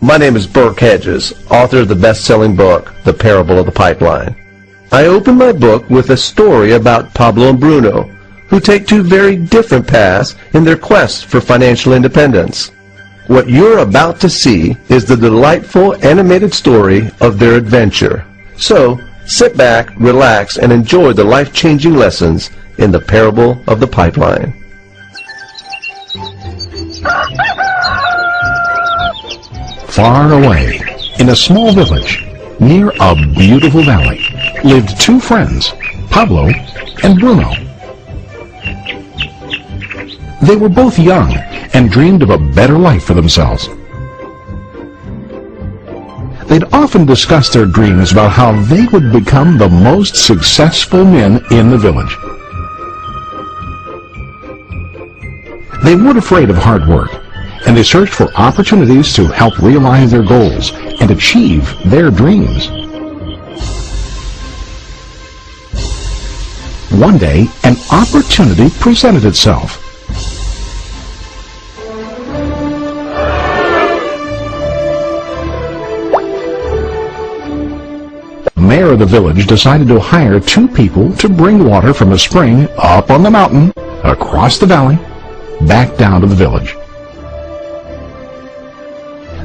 My name is Burke Hedges, author of the best-selling book, The Parable of the Pipeline. I open my book with a story about Pablo and Bruno, who take two very different paths in their quest for financial independence. What you're about to see is the delightful animated story of their adventure. So, sit back, relax, and enjoy the life-changing lessons in The Parable of the Pipeline. Far away, in a small village, near a beautiful valley, lived two friends, Pablo and Bruno. They were both young and dreamed of a better life for themselves. They'd often discussed their dreams about how they would become the most successful men in the village. They weren't afraid of hard work, and they searched for opportunities to help realize their goals and achieve their dreams. One day, an opportunity presented itself. The mayor of the village decided to hire two people to bring water from a spring up on the mountain, across the valley, back down to the village.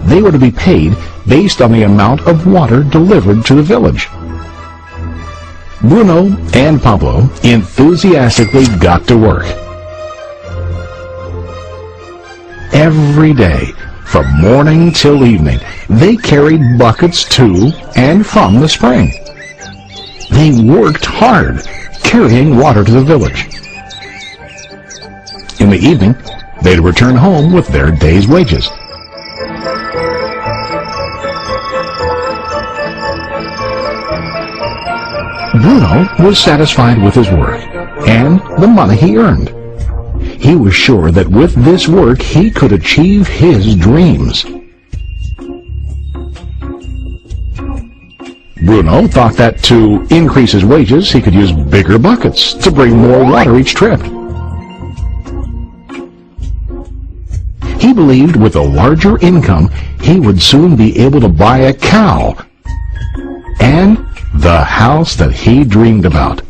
They were to be paid based on the amount of water delivered to the village. Bruno and Pablo enthusiastically got to work. Every day, from morning till evening, they carried buckets to and from the spring. They worked hard, carrying water to the village. In the evening, they'd return home with their day's wages. Bruno was satisfied with his work and the money he earned. He was sure that with this work he could achieve his dreams. Bruno thought that to increase his wages he could use bigger buckets to bring more water each trip. He believed with a larger income he would soon be able to buy a cow and the house that he dreamed about.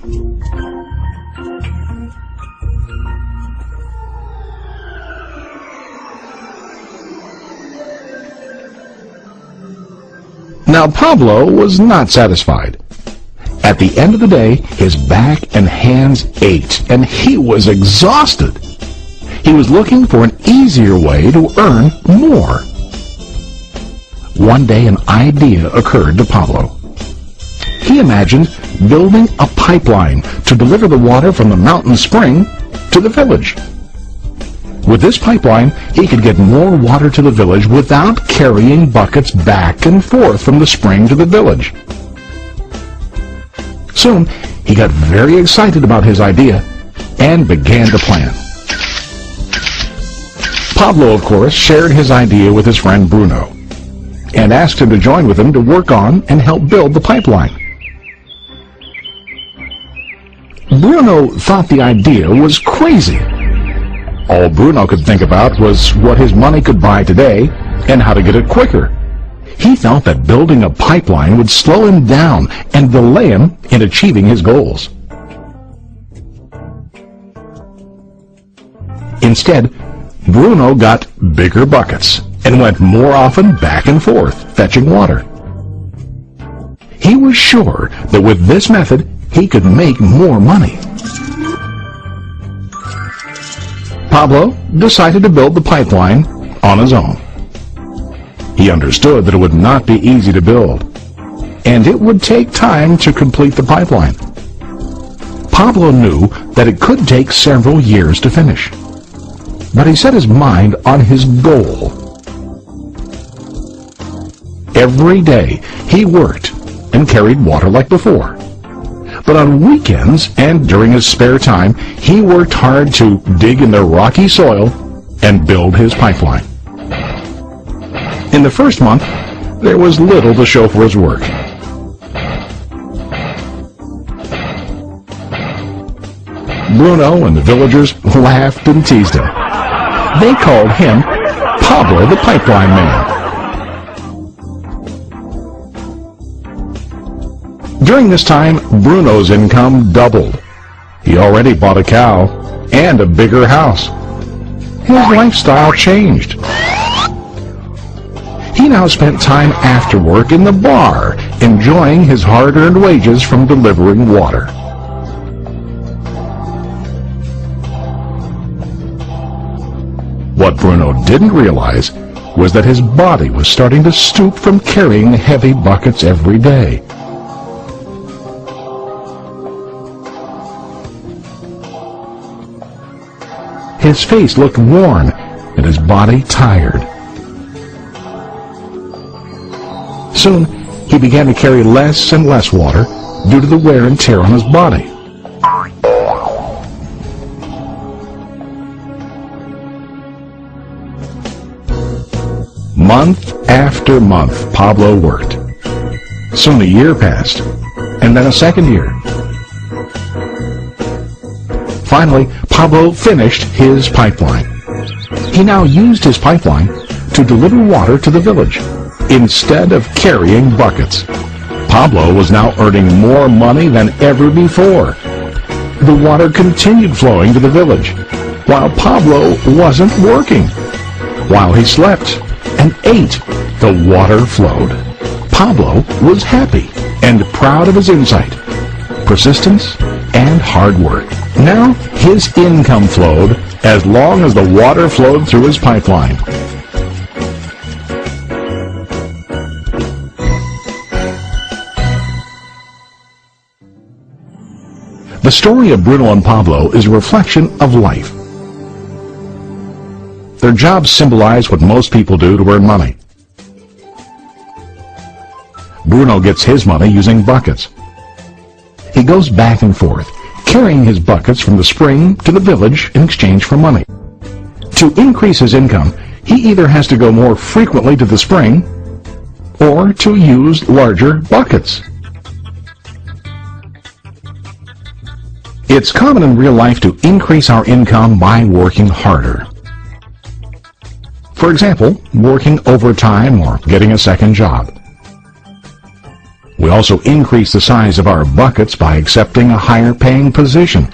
Now Pablo was not satisfied. At the end of the day, his back and hands ached, and he was exhausted. He was looking for an easier way to earn more. One day an idea occurred to Pablo. He imagined building a pipeline to deliver the water from the mountain spring to the village. With this pipeline, he could get more water to the village without carrying buckets back and forth from the spring to the village. Soon, he got very excited about his idea and began to plan. Pablo, of course, shared his idea with his friend Bruno and asked him to join with him to work on and help build the pipeline. Bruno thought the idea was crazy. All Bruno could think about was what his money could buy today and how to get it quicker. He felt that building a pipeline would slow him down and delay him in achieving his goals. Instead, Bruno got bigger buckets and went more often back and forth, fetching water. He was sure that with this method, he could make more money. Pablo decided to build the pipeline on his own. He understood that it would not be easy to build, and it would take time to complete the pipeline. Pablo knew that it could take several years to finish, but he set his mind on his goal. Every day he worked and carried water like before. But on weekends and during his spare time, he worked hard to dig in the rocky soil and build his pipeline. In the first month, there was little to show for his work. Bruno and the villagers laughed and teased him. They called him Pablo the Pipeline Man. During this time, Bruno's income doubled. He already bought a cow and a bigger house. His lifestyle changed. He now spent time after work in the bar, enjoying his hard-earned wages from delivering water. What Bruno didn't realize was that his body was starting to stoop from carrying heavy buckets every day. His face looked worn and his body tired. Soon, he began to carry less and less water due to the wear and tear on his body. Month after month, Pablo worked. Soon a year passed, and then a second year. Finally, Pablo finished his pipeline. He now used his pipeline to deliver water to the village instead of carrying buckets. Pablo was now earning more money than ever before. The water continued flowing to the village, while Pablo wasn't working. While he slept and ate, the water flowed. Pablo was happy and proud of his insight, persistence, and hard work. Now his income flowed as long as the water flowed through his pipeline. The story of Bruno and Pablo is a reflection of life. Their jobs symbolize what most people do to earn money. Bruno gets his money using buckets. He goes back and forth, carrying his buckets from the spring to the village in exchange for money. To increase his income, he either has to go more frequently to the spring or to use larger buckets. It's common in real life to increase our income by working harder. For example, working overtime or getting a second job. We also increase the size of our buckets by accepting a higher paying position,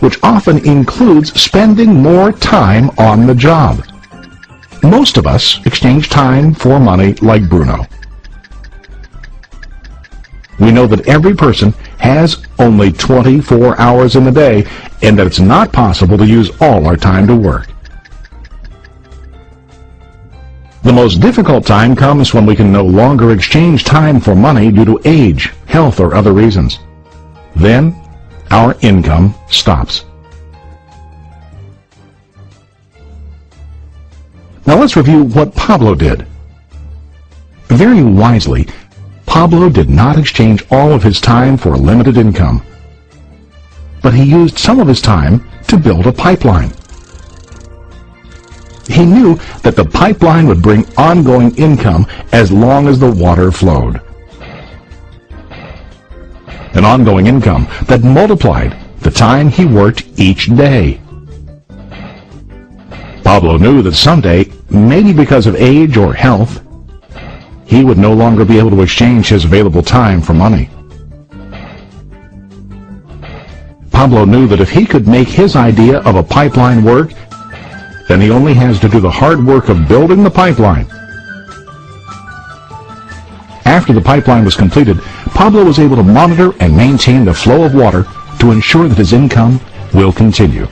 which often includes spending more time on the job. Most of us exchange time for money like Bruno. We know that every person has only 24 hours in the day and that it's not possible to use all our time to work. The most difficult time comes when we can no longer exchange time for money due to age, health, or other reasons. Then, our income stops. Now let's review what Pablo did. Very wisely, Pablo did not exchange all of his time for limited income, but he used some of his time to build a pipeline. He knew that the pipeline would bring ongoing income as long as the water flowed. An ongoing income that multiplied the time he worked each day. Pablo knew that someday, maybe because of age or health, he would no longer be able to exchange his available time for money. Pablo knew that if he could make his idea of a pipeline work, then he only has to do the hard work of building the pipeline. After the pipeline was completed, Pablo was able to monitor and maintain the flow of water to ensure that his income will continue.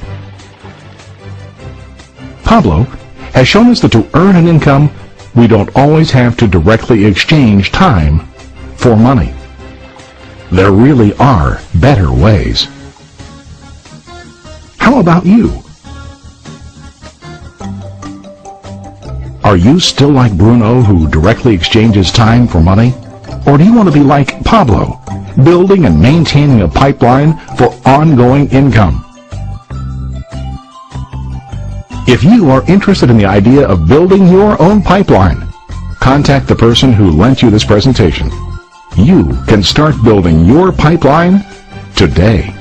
Pablo has shown us that to earn an income, we don't always have to directly exchange time for money. There really are better ways. How about you? Are you still like Bruno, who directly exchanges time for money? Or do you want to be like Pablo, building and maintaining a pipeline for ongoing income? If you are interested in the idea of building your own pipeline, contact the person who lent you this presentation. You can start building your pipeline today.